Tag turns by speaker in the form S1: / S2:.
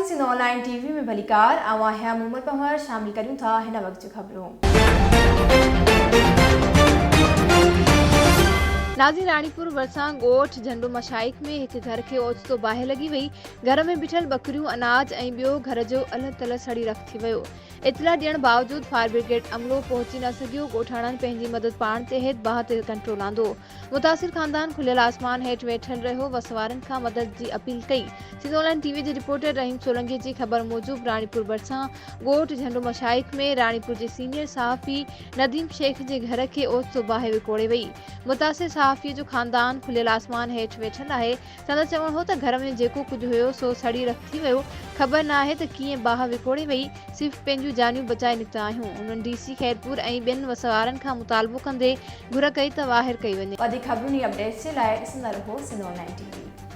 S1: Sindh online TV में भलीकार आवां मोहम्मद पहर शामिल करूं था हिन वक्त जो खबरों। नाज़ी रानीपुर वरसां ॻोठ झंडो मशाइक में एक घर के ओचितो बाहि लगी वई। घर में बिठल बकरियों अनाज ऐं ॿियो घर जो अलॻि तलॻि सड़ी रखी वियो। इतला ॾियण बावजूद फायर ब्रिगेड अमलो पहुची न सघियो। ॻोठाणनि पंहिंजी मदद पाण ते हेठि बाहि ते कंट्रोल आंदो। मुतासिर खानदान खुलियल आसमान हेठि वेठल रहियो। वसवारनि खां मदद जी अपील कई। सिंध ऑनलाइन टीवी जे रिपोर्टर रहीम सोलंकी जी ख़बर मूजिब रानीपुर भरिसां ॻोठ झंडो मशाइक में रानीपुर जे सीनियर सहाफ़ी नदीम शेख जे घर के ओचितो बाहि विकोड़े वई। मुतासिर सहाफ़ी जो खानदान खुलियल आसमान हेठि वेठल आहे। संदसि चवणु हो त घर में जेको कुझु हुयो सो सड़ी रखी वियो। ख़बर न आहे त कीअं बाहि विकोड़े वई। सिर्फ़ पंहिंजूं जानियूं बचाए निकिता आहियूं। उन्हनि डीसी खैरपुर ऐं ॿियनि वसवारनि खां मुतालबो कंदे घुर कई त ॿाहिरि कई वञे। वधीक ख़बरुनि अपडेट्स जे लाइ ॾिसंदा रहो सिंध ऑनलाइन टीवी।